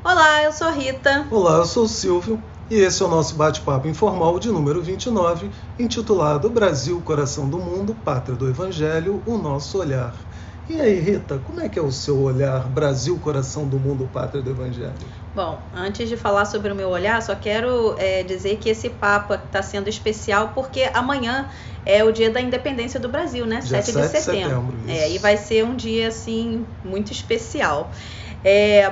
Olá, eu sou Rita. Olá, eu sou o Silvio e esse é o nosso bate-papo informal de número 29, intitulado Brasil, Coração do Mundo, Pátria do Evangelho, o Nosso Olhar. E aí, Rita, como é que é o seu olhar, Brasil, Coração do Mundo, Pátria do Evangelho? Bom, antes de falar sobre o meu olhar, só quero dizer que esse papo está sendo especial porque amanhã é o dia da independência do Brasil, né? Dia 7 de setembro. E vai ser um dia, assim, muito especial.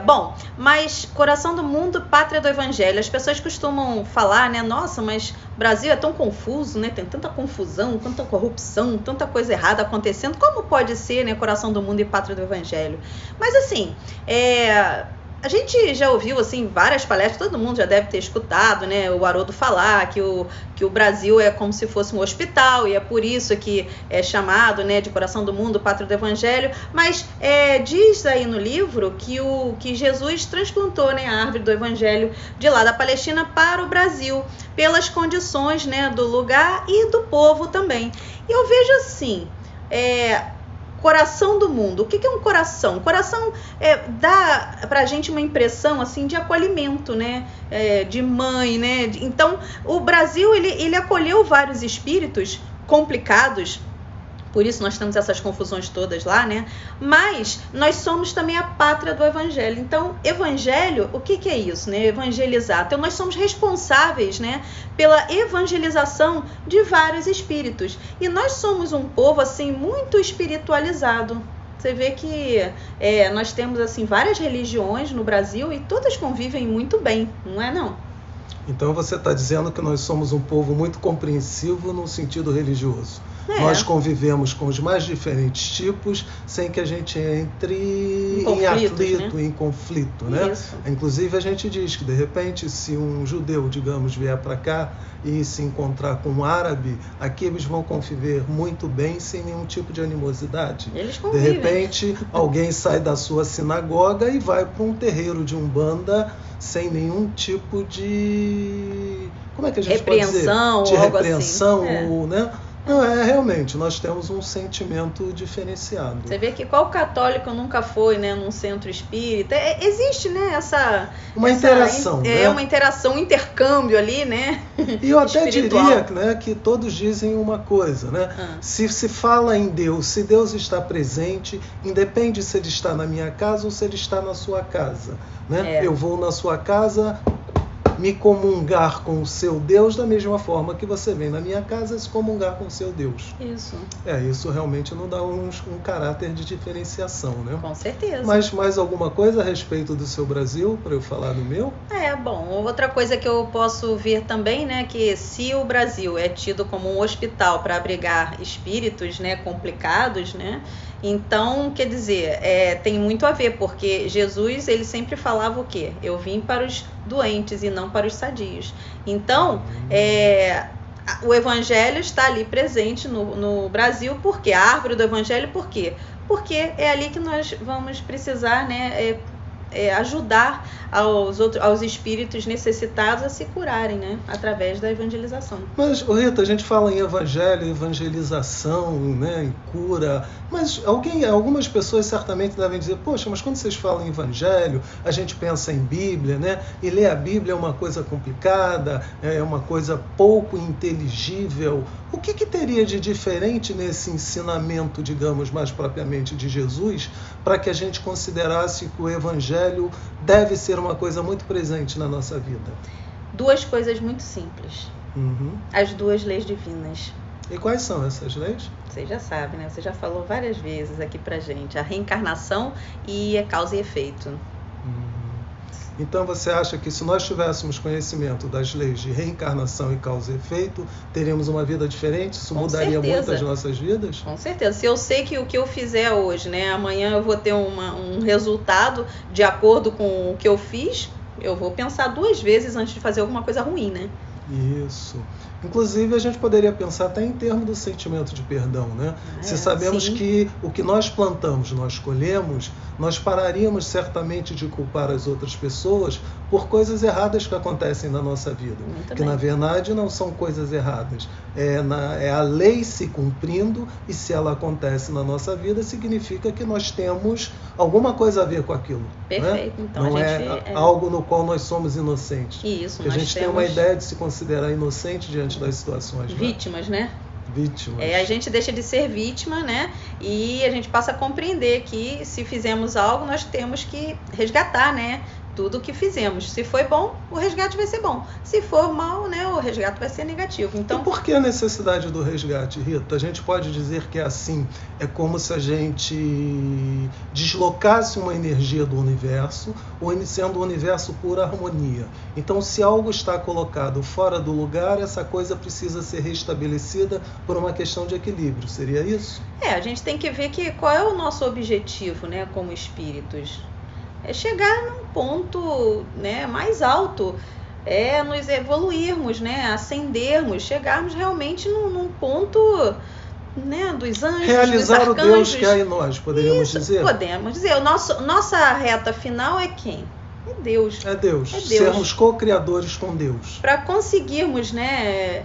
Bom, mas Coração do Mundo, Pátria do Evangelho. As pessoas costumam falar, né? Nossa, mas o Brasil é tão confuso, né? Tem tanta confusão, tanta corrupção, tanta coisa errada acontecendo. Como pode ser, né? Coração do Mundo e Pátria do Evangelho? Mas assim, a gente já ouviu assim várias palestras, todo mundo já deve ter escutado, né, o Haroldo falar que o Brasil é como se fosse um hospital e é por isso que é chamado, né, de Coração do Mundo, Pátria do Evangelho. Mas diz aí no livro que Jesus transplantou, né, a árvore do Evangelho de lá da Palestina para o Brasil, pelas condições, né, do lugar e do povo também. E eu vejo assim, Coração do Mundo. O que é um coração? Coração dá pra gente uma impressão assim de acolhimento, né? De mãe, né? Então, o Brasil ele acolheu vários espíritos complicados. Por isso nós temos essas confusões todas lá, né? Mas nós somos também a pátria do Evangelho. Então, Evangelho, o que é isso, né? Evangelizar. Então, nós somos responsáveis, né, pela evangelização de vários espíritos. E nós somos um povo, assim, muito espiritualizado. Você vê que nós temos, assim, várias religiões no Brasil e todas convivem muito bem, não é não? Então você está dizendo que nós somos um povo muito compreensivo no sentido religioso. Nós convivemos com os mais diferentes tipos sem que a gente entre em atrito, né? Em conflito, né? Isso. Inclusive a gente diz que de repente se um judeu, digamos, vier para cá e se encontrar com um árabe, aqui eles vão conviver muito bem sem nenhum tipo de animosidade. Eles convivem. De repente alguém sai da sua sinagoga e vai para um terreiro de Umbanda sem nenhum tipo de... Como é que a gente pode dizer? De repreensão, assim. Né? Não, realmente, nós temos um sentimento diferenciado. Você vê que qual católico nunca foi, né, num centro espírita? Existe, né, uma interação, né? Uma interação, um intercâmbio ali, né? E eu até diria, né, que todos dizem uma coisa, né? Se se fala em Deus, se Deus está presente, independe se ele está na minha casa ou se ele está na sua casa, né? Eu vou na sua casa me comungar com o seu Deus da mesma forma que você vem na minha casa se comungar com o seu Deus. Isso. Isso realmente não dá um caráter de diferenciação, né? Com certeza. Mas mais alguma coisa a respeito do seu Brasil, para eu falar do meu? Bom, outra coisa que eu posso ver também, né, que se o Brasil é tido como um hospital para abrigar espíritos, né, complicados, né, então, quer dizer, tem muito a ver, porque Jesus, ele sempre falava o quê? Eu vim para os doentes e não para os sadios. Então, o Evangelho está ali presente no Brasil, porque a árvore do Evangelho, por quê? Porque é ali que nós vamos precisar, né, ajudar aos espíritos necessitados a se curarem, né, através da evangelização. Mas, Rita, a gente fala em evangelho, evangelização, né, em cura, mas algumas pessoas certamente devem dizer, poxa, mas quando vocês falam em evangelho, a gente pensa em Bíblia, né, e ler a Bíblia é uma coisa complicada, é uma coisa pouco inteligível. O que teria de diferente nesse ensinamento, digamos, mais propriamente de Jesus, para que a gente considerasse que o evangelho deve ser uma coisa muito presente na nossa vida? Duas coisas muito simples. As duas leis divinas. E quais são essas leis? Você já sabe, né? Você já falou várias vezes aqui pra gente. A reencarnação e a causa e efeito. Então você acha que se nós tivéssemos conhecimento das leis de reencarnação e causa e efeito, teríamos uma vida diferente? Isso mudaria muito as nossas vidas? Com certeza. Se eu sei que o que eu fizer hoje, né, amanhã eu vou ter um resultado de acordo com o que eu fiz, eu vou pensar duas vezes antes de fazer alguma coisa ruim, né? Isso. Inclusive, a gente poderia pensar até em termos do sentimento de perdão, né? Se sabemos sim. que o que nós plantamos, nós colhemos, nós pararíamos certamente de culpar as outras pessoas por coisas erradas que acontecem na nossa vida. Muito que, bem. na verdade, não são coisas erradas. É a lei se cumprindo, e se ela acontece na nossa vida, significa que nós temos alguma coisa a ver com aquilo. Perfeito. Né? Então, não a gente, é algo no qual nós somos inocentes. Isso, que a nós gente temos tem uma ideia de se considerar inocente diante das situações. vítimas, né? Vítimas. A gente deixa de ser vítima, né? E a gente passa a compreender que se fizemos algo, nós temos que resgatar, né? Tudo o que fizemos. Se foi bom, o resgate vai ser bom. Se for mal, né, o resgate vai ser negativo. Então, e por que a necessidade do resgate, Rita? A gente pode dizer que é assim, é como se a gente deslocasse uma energia do universo, sendo o universo pura harmonia. Então, se algo está colocado fora do lugar, essa coisa precisa ser restabelecida por uma questão de equilíbrio. Seria isso? a gente tem que ver qual é o nosso objetivo, né, como espíritos. É chegar num ponto, né, mais alto, nos evoluirmos, né, ascendermos, chegarmos realmente num ponto, né, dos anjos, realizar dos o arcanjos. Deus que há em nós, poderíamos dizer? Podemos dizer. Nossa reta final é quem? É Deus. É Deus. É Deus. Sermos co-criadores com Deus. Para conseguirmos, né,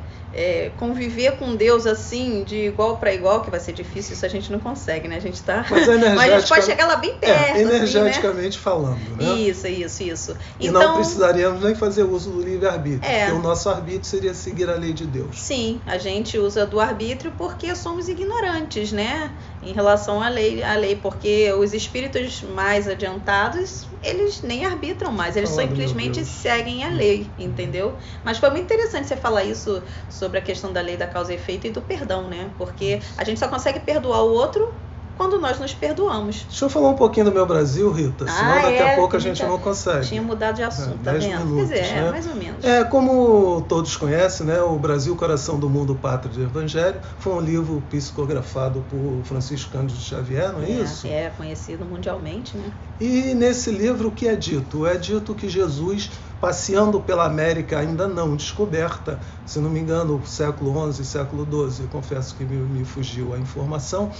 conviver com Deus assim, de igual para igual, que vai ser difícil, isso a gente não consegue, né? A gente tá. Mas a gente pode chegar lá bem perto. Energeticamente assim, né? falando, né? Isso. E Então, não precisaríamos nem fazer uso do livre-arbítrio, porque o nosso arbítrio seria seguir a lei de Deus. Sim, a gente usa do arbítrio porque somos ignorantes, né? Em relação à lei, porque os espíritos mais adiantados, eles nem arbitram mais, eles simplesmente seguem a lei, entendeu? Mas foi muito interessante você falar isso sobre a questão da lei da causa e efeito e do perdão, né? Porque a gente só consegue perdoar o outro quando nós nos perdoamos. Deixa eu falar um pouquinho do meu Brasil, Rita, senão daqui a pouco a gente não consegue. Tinha mudado de assunto, tá 10 vendo? minutos, Quer dizer, né? mais ou menos. Como todos conhecem, né, o Brasil, Coração do Mundo, Pátria do Evangelho, foi um livro psicografado por Francisco Cândido Xavier, não é isso? É conhecido mundialmente, né? E nesse livro o que é dito? É dito que Jesus, passeando pela América ainda não descoberta, se não me engano, século XI, século XII, eu confesso que me fugiu a informação,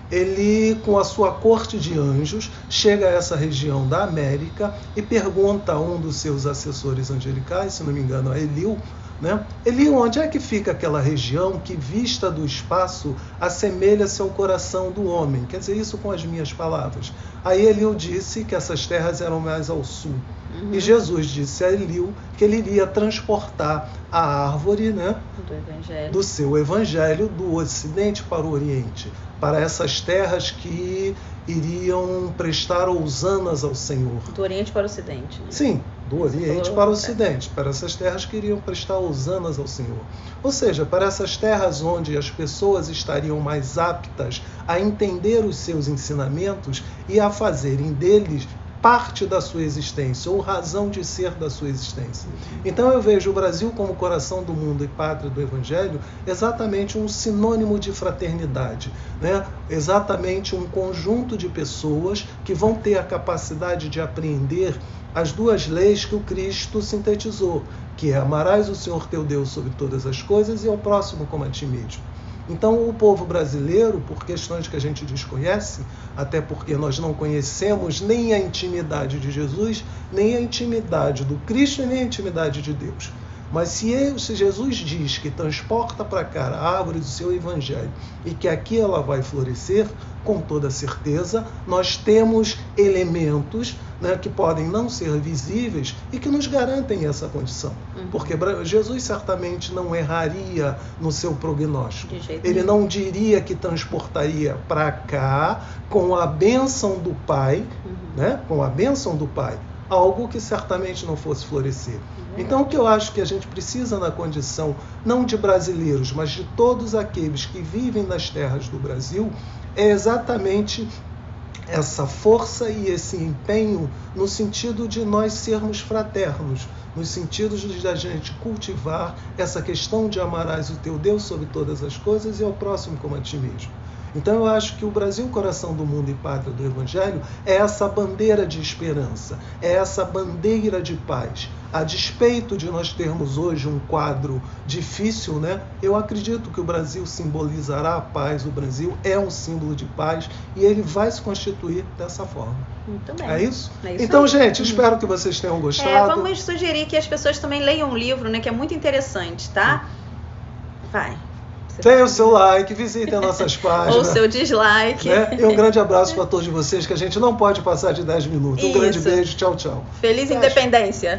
ele, com a sua corte de anjos, chega a essa região da América e pergunta a um dos seus assessores angelicais, se não me engano, a Eliu, né? Eliu, onde é que fica aquela região que, vista do espaço, assemelha-se ao coração do homem? Quer dizer, isso com as minhas palavras. Aí Eliu disse que essas terras eram mais ao sul. E Jesus disse a Eliu que ele iria transportar a árvore, né, do seu evangelho do Ocidente para o Oriente, para essas terras que iriam prestar housanas ao Senhor. Do Oriente para o Ocidente. Né? Sim, do Oriente para o Ocidente, para essas terras que iriam prestar housanas ao Senhor. Ou seja, para essas terras onde as pessoas estariam mais aptas a entender os seus ensinamentos e a fazerem deles parte da sua existência, ou razão de ser da sua existência. Então eu vejo o Brasil como coração do mundo e pátria do Evangelho exatamente um sinônimo de fraternidade, né? Exatamente um conjunto de pessoas que vão ter a capacidade de apreender as duas leis que o Cristo sintetizou, que é amarás o Senhor teu Deus sobre todas as coisas e ao próximo como a ti mesmo. Então, o povo brasileiro, por questões que a gente desconhece, até porque nós não conhecemos nem a intimidade de Jesus, nem a intimidade do Cristo e nem a intimidade de Deus. Mas se Jesus diz que transporta para cá a árvore do seu evangelho e que aqui ela vai florescer, com toda certeza, nós temos elementos, né, que podem não ser visíveis e que nos garantem essa condição. Porque Jesus certamente não erraria no seu prognóstico. Ele não diria que transportaria para cá com a bênção do Pai, né, com a bênção do Pai, algo que certamente não fosse florescer. Então, o que eu acho que a gente precisa na condição, não de brasileiros, mas de todos aqueles que vivem nas terras do Brasil, é exatamente essa força e esse empenho no sentido de nós sermos fraternos, no sentido de a gente cultivar essa questão de amarás o teu Deus sobre todas as coisas e ao próximo como a ti mesmo. Então eu acho que o Brasil, coração do mundo e pátria do Evangelho, é essa bandeira de esperança, é essa bandeira de paz. A despeito de nós termos hoje um quadro difícil, né? Eu acredito que o Brasil simbolizará a paz, o Brasil é um símbolo de paz e ele vai se constituir dessa forma. Muito bem. É isso? É isso então, aí. gente, espero que vocês tenham gostado. Vamos sugerir que as pessoas também leiam um livro, né? Que é muito interessante, tá? Vai. Deem o seu like, visitem as nossas páginas. Ou o seu dislike. Né? E um grande abraço para todos vocês, que a gente não pode passar de 10 minutos. Um grande beijo, tchau, tchau. Feliz independência.